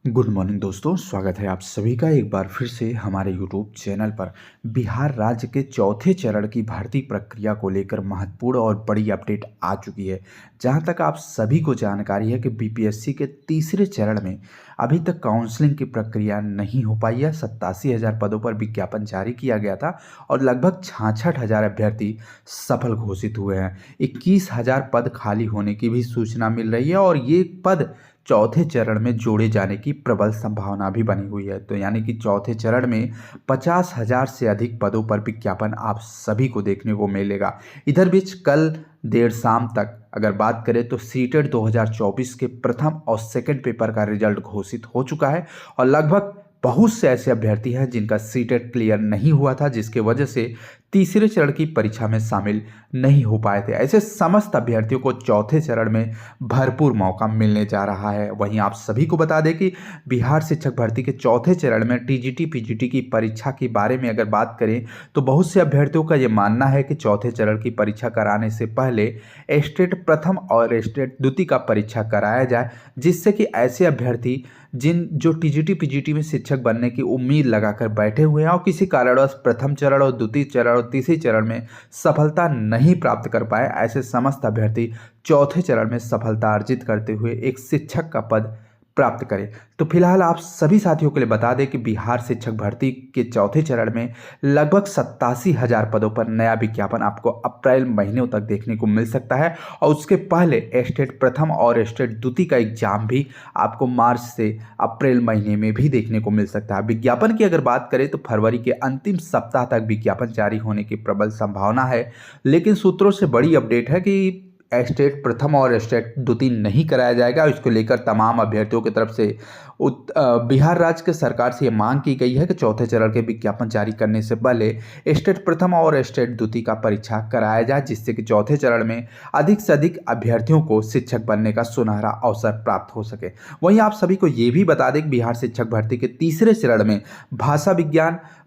Good morning दोस्तों, स्वागत है आप सभी का एक बार फिर से हमारे यूट्यूब चैनल पर। बिहार राज्य के चौथे चरण की भर्ती प्रक्रिया को लेकर महत्वपूर्ण और बड़ी अपडेट आ चुकी है। जहां तक आप सभी को जानकारी है कि बीपीएससी के तीसरे चरण में अभी तक काउंसलिंग की प्रक्रिया नहीं हो पाई है। 87,000 पदों पर विज्ञापन जारी किया गया था और लगभग 66,000 अभ्यर्थी सफल घोषित हुए हैं। 21,000 पद खाली होने की भी सूचना मिल रही है और ये पद चौथे चरण में जोड़े जाने की प्रबल संभावना भी बनी हुई है। तो यानी कि चौथे चरण में 50,000 से अधिक पदों पर विज्ञापन आप सभी को देखने को मिलेगा। इधर बीच कल देर शाम तक अगर बात करें तो सीटेट 2024 के प्रथम और सेकंड पेपर का रिजल्ट घोषित हो चुका है और लगभग बहुत से ऐसे अभ्यर्थी हैं जिनका सीटेट क्लियर नहीं हुआ था, जिसके वजह से तीसरे चरण की परीक्षा में शामिल नहीं हो पाए थे। ऐसे समस्त अभ्यर्थियों को चौथे चरण में भरपूर मौका मिलने जा रहा है। वहीं आप सभी को बता दें कि बिहार शिक्षक भर्ती के चौथे चरण में टीजीटी पीजीटी की परीक्षा के बारे में अगर बात करें तो बहुत से अभ्यर्थियों का ये मानना है कि चौथे चरण की परीक्षा कराने से पहले स्टेट प्रथम और स्टेट द्वितीय का परीक्षा कराया जाए, जिससे कि ऐसे अभ्यर्थी जो टीजीटी पीजीटी में शिक्षक बनने की उम्मीद लगाकर बैठे हुए हैं और किसी कारणवश प्रथम चरण और द्वितीय चरण और तीसरे चरण में सफलता नहीं प्राप्त कर पाए, ऐसे समस्त अभ्यर्थी चौथे चरण में सफलता अर्जित करते हुए एक शिक्षक का पद प्राप्त करें। तो फिलहाल आप सभी साथियों के लिए बता दें कि बिहार शिक्षक भर्ती के चौथे चरण में लगभग 87,000 पदों पर नया विज्ञापन आपको अप्रैल महीने तक देखने को मिल सकता है और उसके पहले स्टेट प्रथम और स्टेट द्वितीय का एग्जाम भी आपको मार्च से अप्रैल महीने में भी देखने को मिल सकता है। विज्ञापन की अगर बात करें तो फरवरी के अंतिम सप्ताह तक विज्ञापन जारी होने की प्रबल संभावना है, लेकिन सूत्रों से बड़ी अपडेट है कि स्टेट प्रथम और स्टेट द्वितीय नहीं कराया जाएगा। इसको लेकर तमाम अभ्यर्थियों की तरफ से बिहार राज्य के सरकार से ये मांग की गई है कि चौथे चरण के विज्ञापन जारी करने से पहले स्टेट प्रथम और स्टेट द्वितीय का परीक्षा कराया जाए, जिससे कि चौथे चरण में अधिक से अधिक अभ्यर्थियों को शिक्षक बनने का सुनहरा अवसर प्राप्त हो सके। वहीं आप सभी को ये भी बता दें कि बिहार शिक्षक भर्ती के तीसरे चरण में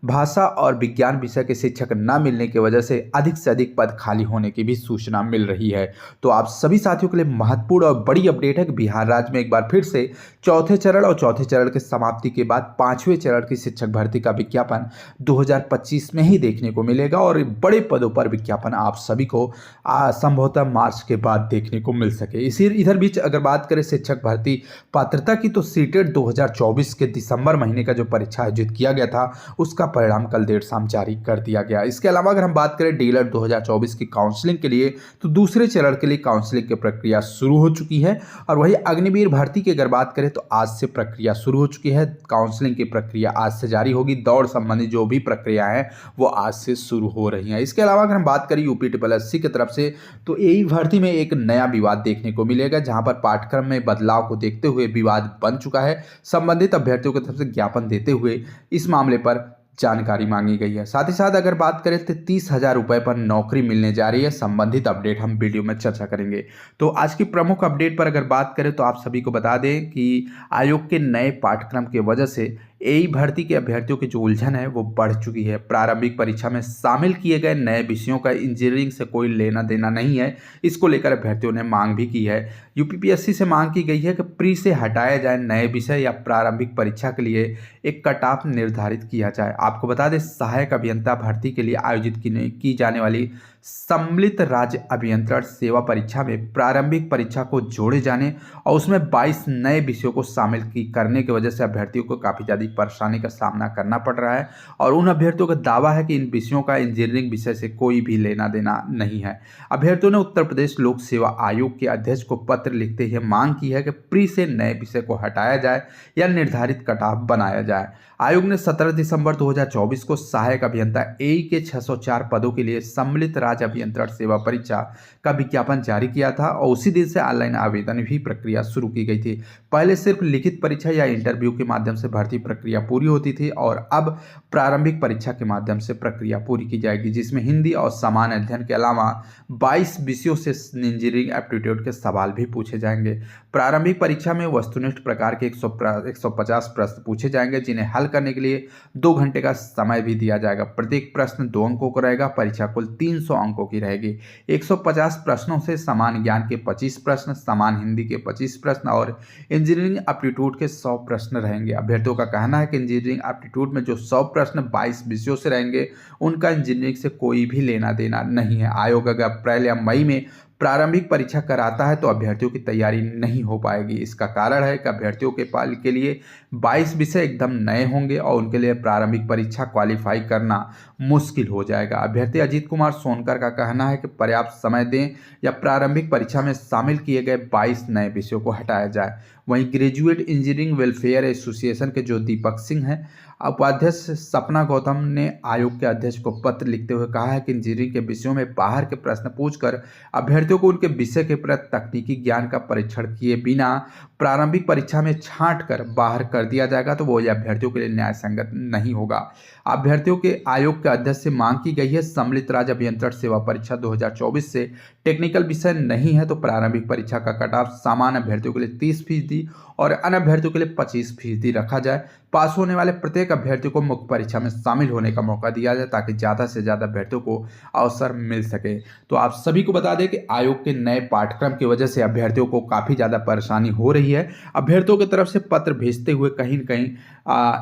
भाषा और विज्ञान विषय के शिक्षक न मिलने की वजह से अधिक पद खाली होने की भी सूचना मिल रही है। तो आप सभी साथियों के लिए महत्वपूर्ण और बड़ी अपडेट है कि बिहार राज्य में एक बार फिर से चौथे चरण और चौथे चरण के समाप्ति के बाद पांचवें चरण की शिक्षक भर्ती का विज्ञापन 2025 में ही देखने को मिलेगा और बड़े पदों पर विज्ञापन आप सभी को संभवतः मार्च के बाद देखने को मिल सके। इधर बीच अगर बात करें शिक्षक भर्ती पात्रता की तो सीटेट 2024 के दिसंबर महीने का जो परीक्षा आयोजित किया गया था उसका परिणाम कल देर शाम जारी कर दिया गया। इसके अलावा अगर हम बात करें डीएलएड 2024 की काउंसलिंग के लिए तो दूसरे चरण के लिए काउंसलिंग की प्रक्रिया शुरू हो चुकी है और वही अग्निवीर भर्ती की अगर बात करें तो आज से प्रक्रिया शुरू हो चुकी है। काउंसलिंग की प्रक्रिया आज से जारी होगी। दौड़ संबंधी जो भी प्रक्रिया है वो आज से शुरू हो रही हैं। इसके अलावा अगर हम बात करें यूपीएससी की तरफ से तो एई भर्ती में एक नया विवाद देखने को मिलेगा, जहां पर पाठ्यक्रम में बदलाव को देखते हुए विवाद बन चुका है। संबंधित अभ्यर्थियों की तरफ से ज्ञापन देते हुए इस मामले पर जानकारी मांगी गई है। साथ ही साथ अगर बात करें तो 30,000 रुपये पर नौकरी मिलने जा रही है। संबंधित अपडेट हम वीडियो में चर्चा करेंगे। तो आज की प्रमुख अपडेट पर अगर बात करें तो आप सभी को बता दें कि आयोग के नए पाठ्यक्रम की वजह से एई भर्ती के अभ्यर्थियों की जो उलझन है वो बढ़ चुकी है। प्रारंभिक परीक्षा में शामिल किए गए नए विषयों का इंजीनियरिंग से कोई लेना देना नहीं है। इसको लेकर अभ्यर्थियों ने मांग भी की है। यूपीपीएससी से मांग की गई है कि प्री से हटाया जाए नए विषय या प्रारंभिक परीक्षा के लिए एक कट ऑफ निर्धारित किया जाए। आपको बता दें सहायक अभियंता भर्ती के लिए आयोजित की जाने वाली सम्मिलित राज्य अभियंत्रण सेवा परीक्षा में प्रारंभिक परीक्षा को जोड़े जाने और उसमें 22 नए विषयों को शामिल करने की वजह से अभ्यर्थियों को काफ़ी ज़्यादा परेशानी का सामना करना पड़ रहा है और उन अभ्यर्थियों का दावा है कि इन विषयों का इंजीनियरिंग विषय से कोई भी लेना देना नहीं है। अभ्यर्थियों ने उत्तर प्रदेश लोक सेवा आयोग के अध्यक्ष को पत्र लिखते हुए मांग की है कि प्री से नए विषय को हटाया जाए या निर्धारित कट ऑफ बनाया जाए। आयोग ने 17 दिसंबर 2024 को सहायक अभियंता एई के 604 पदों के लिए सम्मिलित राज्य अभियंत्रण सेवा परीक्षा का विज्ञापन जारी किया था और उसी दिन से ऑनलाइन आवेदन भी प्रक्रिया शुरू की गई थी। पहले सिर्फ लिखित परीक्षा या इंटरव्यू के माध्यम से भर्ती प्रक्रिया पूरी होती थी और अब प्रारंभिक परीक्षा के माध्यम से प्रक्रिया पूरी की जाएगी, जिसमें हिंदी और सामान्य अध्ययन के अलावा 22 विषयों से इंजीनियरिंग एप्टीट्यूड के सवाल भी पूछे जाएंगे। प्रारंभिक परीक्षा में वस्तुनिष्ठ प्रकार के 150 प्रश्न पूछे जाएंगे, जिन्हें हल करने के लिए 2 घंटे का समय भी दिया जाएगा। प्रत्येक प्रश्न 2 अंकों का रहेगा। परीक्षा कुल 300 अंकों की रहेगी। 150 प्रश्नों से समान ज्ञान के 25 प्रश्न, समान हिंदी के 25 प्रश्न और इंजीनियरिंग एप्टीट्यूड के 100 प्रश्न रहेंगे। अभ्यर्थियों का कहना है कि इंजीनियरिंग एप्टीट्यूड में जो 100 प्रश्न 22 विषयों से रहेंगे, उनका इंजीनियरिंग से कोई भी लेना देना नहीं है। आयोग अगर अप्रैल या मई में प्रारंभिक परीक्षा कराता है तो अभ्यर्थियों की तैयारी नहीं हो पाएगी। इसका कारण है कि अभ्यर्थियों के लिए 22 विषय एकदम नए होंगे और उनके लिए प्रारंभिक परीक्षा क्वालिफाई करना मुश्किल हो जाएगा। अभ्यर्थी अजीत कुमार सोनकर का कहना है कि पर्याप्त समय दें या प्रारंभिक परीक्षा में शामिल किए गए 22 नए विषयों को हटाया जाए। वहीं ग्रेजुएट इंजीनियरिंग वेलफेयर एसोसिएशन के जो दीपक सिंह हैं, उपाध्यक्ष सपना गौतम ने आयोग के अध्यक्ष को पत्र लिखते हुए कहा है कि इंजीनियरिंग के विषयों में बाहर के प्रश्न पूछकर अभ्यर्थियों को उनके विषय के प्रति तकनीकी ज्ञान का परीक्षण किए बिना प्रारंभिक परीक्षा में छांट कर बाहर कर दिया जाएगा तो वो अभ्यर्थियों के लिए न्याय संगत नहीं होगा। अभ्यर्थियों के आयोग के अध्यक्ष से मांग की गई है सम्मिलित राज्य अभियंत्रण सेवा परीक्षा 2024 से टेक्निकल विषय नहीं है तो प्रारंभिक परीक्षा का कट ऑफ सामान्य अभ्यर्थियों के लिए 30% और अन्य अभ्यर्थियों के लिए 25% रखा जाए। पास होने वाले प्रत्येक अभ्यर्थी को मुख्य परीक्षा में शामिल होने का मौका दिया जाए ताकि ज़्यादा से ज़्यादा अभ्यर्थियों को अवसर मिल सके। तो आप सभी को बता दें कि आयोग के नए पाठ्यक्रम की वजह से अभ्यर्थियों को काफ़ी ज़्यादा परेशानी हो रही है। अभ्यर्थियों की तरफ से पत्र भेजते हुए कहीं न कहीं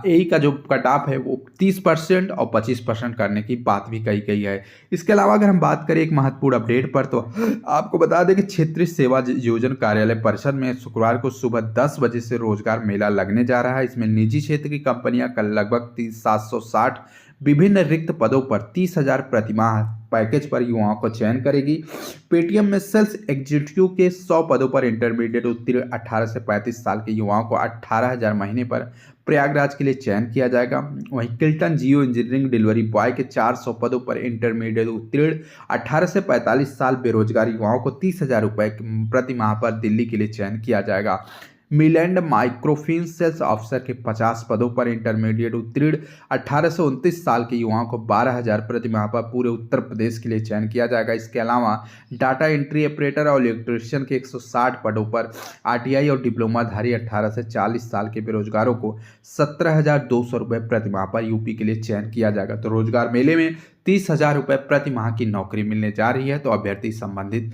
यही का जो कट ऑफ है वो 30% और 25% करने की बात भी कही गई है। इसके अलावा अगर हम बात करें एक महत्वपूर्ण अपडेट पर, तो आपको बता दें कि क्षेत्रीय सेवा योजन कार्यालय परिषद में शुक्रवार को सुबह 10 बजे से रोजगार मेला लगने जा रहा है। इसमें निजी क्षेत्र की कंपनियां कल लगभग 760 विभिन्न रिक्त पदों पर 30,000 प्रतिमाह पैकेज पर युवाओं को चयन करेगी। पेटीएम में सेल्स एग्जीक्यूटिव के 100 पदों पर इंटरमीडिएट उत्तीर्ण 18 से 35 साल के युवाओं को 18,000 महीने पर प्रयागराज के लिए चयन किया जाएगा। वहीं किल्टन जियो इंजीनियरिंग डिलीवरी बॉय के 400 पदों पर इंटरमीडिएट उत्तीर्ण 18 से 45 साल बेरोजगार युवाओं को 30,000 रुपये प्रति माह पर दिल्ली के लिए चयन किया जाएगा। मिलैंड माइक्रोफिनेंस सेल्स ऑफिसर के 50 पदों पर इंटरमीडिएट उत्तीर्ण 18 से 29 साल के युवाओं को 12,000 प्रति माह पर पूरे उत्तर प्रदेश के लिए चयन किया जाएगा। इसके अलावा डाटा एंट्री ऑपरेटर और इलेक्ट्रीशियन के 160 पदों पर आरटीआई और डिप्लोमाधारी 18 से 40 साल के बेरोजगारों को 17,200 रुपये प्रति माह पर यूपी के लिए चयन किया जाएगा। तो रोजगार मेले में 30,000 रुपये प्रति माह की नौकरी मिलने जा रही है। तो अभ्यर्थी संबंधित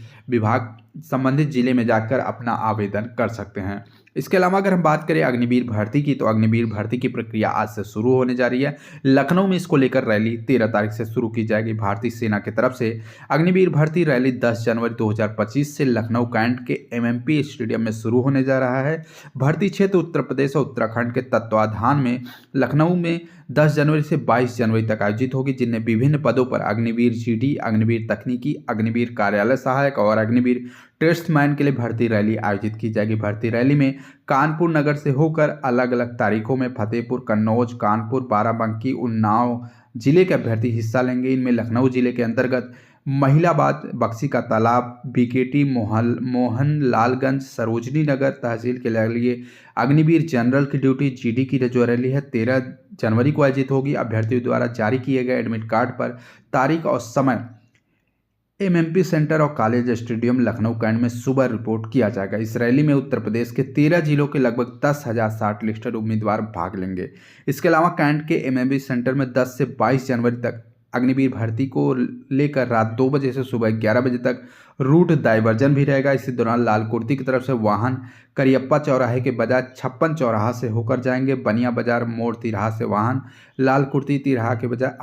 जिले में जाकर अपना आवेदन कर सकते हैं। इसके अलावा अगर हम बात करें अग्निवीर भर्ती की, तो अग्निवीर भर्ती की प्रक्रिया आज से शुरू होने जा रही है। लखनऊ में इसको लेकर रैली 13 तारीख से शुरू की जाएगी। भारतीय सेना की तरफ से अग्निवीर भर्ती रैली 10 जनवरी 2025 से लखनऊ कैंट के एमएमपी स्टेडियम में शुरू होने जा रहा है। भर्ती क्षेत्र उत्तर प्रदेश और उत्तराखंड के तत्वाधान में लखनऊ में 10 जनवरी से 22 जनवरी तक आयोजित होगी, जिनमें विभिन्न पदों पर अग्निवीर जीडी, अग्निवीर तकनीकी, अग्निवीर कार्यालय सहायक और अग्निवीर टेस्टमैन के लिए भर्ती रैली आयोजित की जाएगी। भर्ती रैली में कानपुर नगर से होकर अलग अलग तारीखों में फतेहपुर, कन्नौज, कानपुर, बाराबंकी, उन्नाव जिले के अभ्यर्थी हिस्सा लेंगे। इनमें लखनऊ जिले के अंतर्गत महिलाबाद, बक्सी का तालाब, बीकेटी, मोहनलालगंज, सरोजनी नगर तहसील के लिए अग्निवीर जनरल की ड्यूटी जीडी की जो रैली है 13 जनवरी को आयोजित होगी। अभ्यर्थियों द्वारा जारी किए गए एडमिट कार्ड पर तारीख और समय एमएमपी सेंटर और कॉलेज स्टेडियम लखनऊ कैंट में सुबह रिपोर्ट किया जाएगा। इस रैली में उत्तर प्रदेश के 13 जिलों के लगभग 10,000 शॉर्ट लिस्टेड उम्मीदवार भाग लेंगे। इसके अलावा कैंट के एमएमपी सेंटर में 10 से 22 जनवरी तक अग्निवीर भर्ती को लेकर रात 2 बजे से सुबह 11 बजे तक रूट डाइवर्जन भी रहेगा। इसी दौरान लाल कुर्ती की तरफ से वाहन करियप्पा चौराहे के बजाय 56 चौराहा से होकर जाएंगे। बनिया बाजार मोड़ तिराहा से वाहन लाल कुर्ती तिराहा के बजाय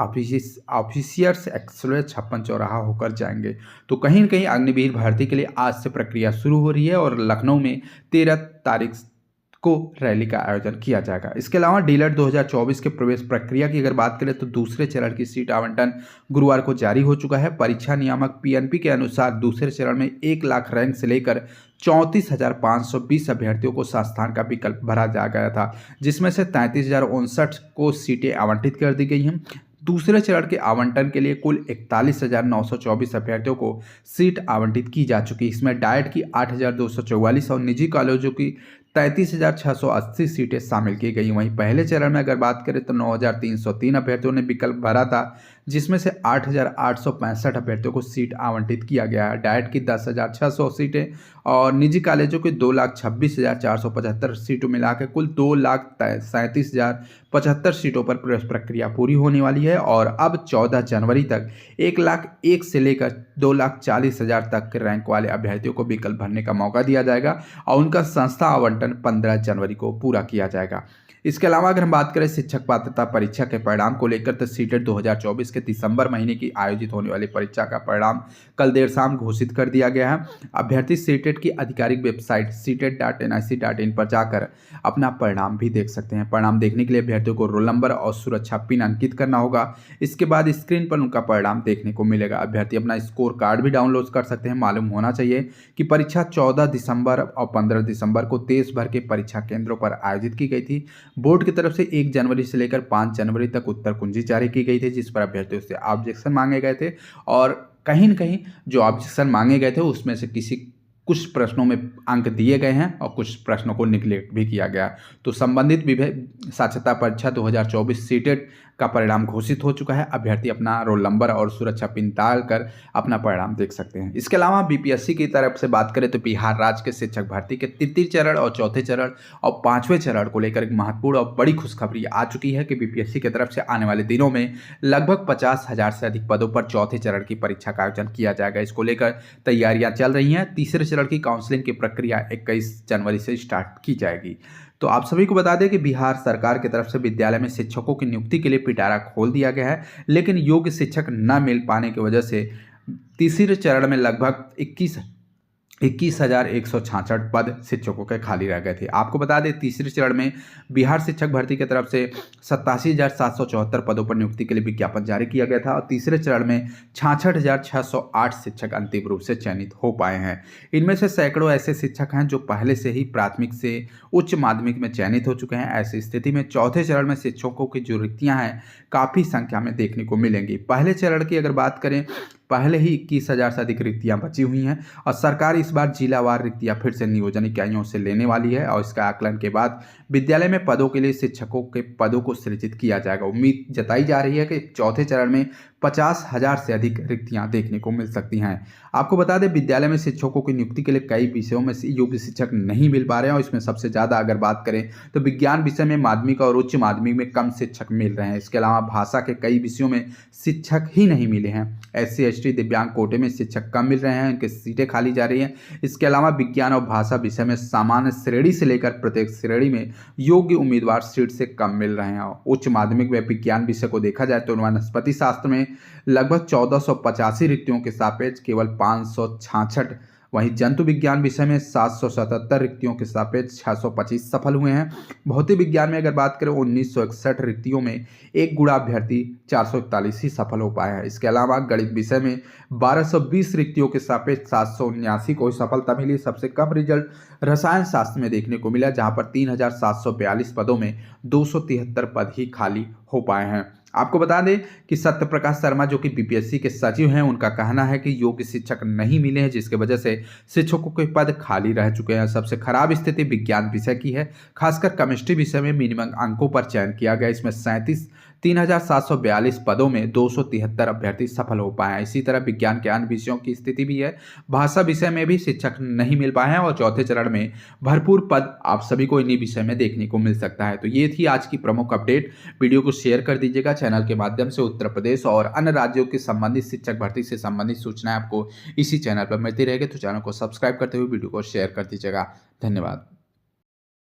ऑफिसियर्स एक्सप्रेस 56 चौराहा होकर जाएंगे। तो कहीं न कहीं अग्निवीर भर्ती के लिए आज से प्रक्रिया शुरू हो रही है और लखनऊ में 13 तारीख को रैली का आयोजन किया जाएगा। इसके अलावा डीलर 2024 के प्रवेश प्रक्रिया की अगर बात करें तो दूसरे चरण की सीट आवंटन गुरुवार को जारी हो चुका है। परीक्षा नियामक पीएनपी के अनुसार दूसरे चरण में 1 लाख रैंक से लेकर 34,520 अभ्यर्थियों को संस्थान का विकल्प भरा जा गया था, जिसमें से 33,059 को सीटें आवंटित कर दी गई हैं। दूसरे चरण के आवंटन के लिए कुल 41,924 अभ्यर्थियों को सीट आवंटित की जा चुकी है। इसमें डाइट की 8,244 और निजी कॉलेजों की 33,680 सीटें शामिल की गई। वहीं पहले चरण में अगर बात करें तो 9,303 अभ्यर्थियों ने विकल्प भरा था, जिसमें से 8,865 अभ्यर्थियों को सीट आवंटित किया गया है। डाइट की 10,600 सीटें और निजी कॉलेजों के 2,26,475 सीटों मिला के कुल 2,37,075 सीटों पर प्रवेश प्रक्रिया पूरी होने वाली है और अब 14 जनवरी तक 1,01,000 से लेकर 2,40,000 तक के रैंक वाले अभ्यर्थियों को विकल्प भरने का मौका दिया जाएगा और उनका संस्था आवंटन 15 जनवरी को पूरा किया जाएगा। इसके अलावा अगर हम बात करें शिक्षक पात्रता परीक्षा के परिणाम को लेकर तो सीटेट 2024 के दिसंबर महीने की आयोजित होने वाली परीक्षा का परिणाम कल देर शाम घोषित कर दिया गया है। अभ्यर्थी सीटेट की आधिकारिक वेबसाइट ctet.nic.in पर जाकर अपना परिणाम भी देख सकते हैं। परिणाम देखने के लिए अभ्यर्थियों को रोल नंबर और सुरक्षा पिन अंकित करना होगा। इसके बाद स्क्रीन पर उनका परिणाम देखने को मिलेगा। अभ्यर्थी अपना स्कोर कार्ड भी डाउनलोड कर सकते हैं। मालूम होना चाहिए कि परीक्षा 14 दिसंबर और 15 दिसंबर को देश भर के परीक्षा केंद्रों पर आयोजित की गई थी। बोर्ड की तरफ से 1 जनवरी से लेकर 5 जनवरी तक उत्तर कुंजी जारी की गई थी, जिस पर अभ्यर्थियों से ऑब्जेक्शन मांगे गए थे और कहीं न कहीं जो ऑब्जेक्शन मांगे गए थे उसमें से कुछ प्रश्नों में अंक दिए गए हैं और कुछ प्रश्नों को निगलेक्ट भी किया गया। तो संबंधित विभाग साक्षरता परीक्षा 2024 सीटेट का परिणाम घोषित हो चुका है। अभ्यर्थी अपना रोल नंबर और सुरक्षा पिन डालकर अपना परिणाम देख सकते हैं। इसके अलावा बीपीएससी की तरफ से बात करें तो बिहार राज्य के शिक्षक भर्ती के तृतीय चरण और चौथे चरण और 5वें चरण को लेकर एक महत्वपूर्ण और बड़ी खुशखबरी आ चुकी है कि बीपीएससी की तरफ से आने वाले दिनों में लगभग 50,000 से अधिक पदों पर चौथे चरण की परीक्षा का आयोजन किया जाएगा। इसको लेकर तैयारियां चल रही हैं। तीसरे चरण की काउंसलिंग की प्रक्रिया 21 जनवरी से स्टार्ट की जाएगी। तो आप सभी को बता दें कि बिहार सरकार की तरफ से विद्यालय में शिक्षकों की नियुक्ति के लिए पिटारा खोल दिया गया है, लेकिन योग्य शिक्षक न मिल पाने की वजह से तीसरे चरण में लगभग 21,166 पद शिक्षकों के खाली रह गए थे। आपको बता दें तीसरे चरण में बिहार शिक्षक भर्ती की तरफ से 87,774 पदों पर नियुक्ति के लिए विज्ञापन जारी किया गया था और तीसरे चरण में 66,608 शिक्षक अंतिम रूप से चयनित हो पाए हैं। इनमें से सैकड़ों ऐसे शिक्षक हैं जो पहले से ही प्राथमिक से उच्च माध्यमिक में चयनित हो चुके हैं। ऐसी स्थिति में चौथे चरण में शिक्षकों की जो रिक्तियां हैं काफ़ी संख्या में देखने को मिलेंगी। पहले चरण की अगर बात करें, पहले ही 21,000 से अधिक रिक्तियां बची हुई हैं और सरकार इस बार जिलावार रिक्तियां फिर से नियोजन इकाइयों से लेने वाली है और इसका आकलन के बाद विद्यालय में पदों के लिए शिक्षकों के पदों को सृजित किया जाएगा। उम्मीद जताई जा रही है कि चौथे चरण में 50,000 से अधिक रिक्तियां देखने को मिल सकती हैं। आपको बता दें विद्यालय में शिक्षकों की नियुक्ति के लिए कई विषयों में योग्य शिक्षक नहीं मिल पा रहे हैं और इसमें सबसे ज़्यादा अगर बात करें तो विज्ञान विषय में माध्यमिक और उच्च माध्यमिक में कम शिक्षक मिल रहे हैं। इसके अलावा भाषा के कई विषयों में शिक्षक ही नहीं मिले हैं। SC ST दिव्यांग कोटे में शिक्षक कम मिल रहे हैं, इनकी सीटें खाली जा रही हैं। इसके अलावा विज्ञान और भाषा विषय में सामान्य श्रेणी से लेकर प्रत्येक श्रेणी में योग्य उम्मीदवार सीट से कम मिल रहे हैं। उच्च माध्यमिक में विज्ञान विषय को देखा जाए तो वनस्पति शास्त्र में लगभग 1485 रिक्तियों के सापेक्ष केवल 566, वहीं जंतु विज्ञान विषय में 777 रिक्तियों के सापेक्ष 625 सफल हुए हैं। भौतिक विज्ञान में अगर बात करें 1961 रिक्तियों में एक गुणाभ्यर्थी 441 ही सफल हो पाए हैं। इसके अलावा गणित विषय में 1220 रिक्तियों के सापेक्ष 779 को सफलता मिली। सबसे कम रिजल्ट रसायन शास्त्र में देखने को मिला, जहां पर 3,742 पदों में 273 पद ही खाली हो पाए हैं। आपको बता दें कि सत्य प्रकाश शर्मा जो कि बीपीएससी के सचिव हैं, उनका कहना है कि योग्य शिक्षक नहीं मिले हैं, जिसके वजह से शिक्षकों के पद खाली रह चुके हैं। सबसे खराब स्थिति विज्ञान विषय की है, खासकर केमिस्ट्री विषय में मिनिमम अंकों पर चयन किया गया। इसमें 3,742 पदों में 273 अभ्यर्थी सफल हो पाए हैं। इसी तरह विज्ञान के अन्य विषयों की स्थिति भी है। भाषा विषय में भी शिक्षक नहीं मिल पाए हैं और चौथे चरण में भरपूर पद आप सभी को इन्हीं विषय में देखने को मिल सकता है। तो ये थी आज की प्रमुख अपडेट। वीडियो को शेयर कर दीजिएगा। चैनल के माध्यम से उत्तर प्रदेश और अन्य राज्यों की संबंधित शिक्षक भर्ती से संबंधित सूचनाएं आपको इसी चैनल पर मिलती रहेगी। तो चैनल को सब्सक्राइब करते हुए वीडियो को शेयर कर दीजिएगा। धन्यवाद।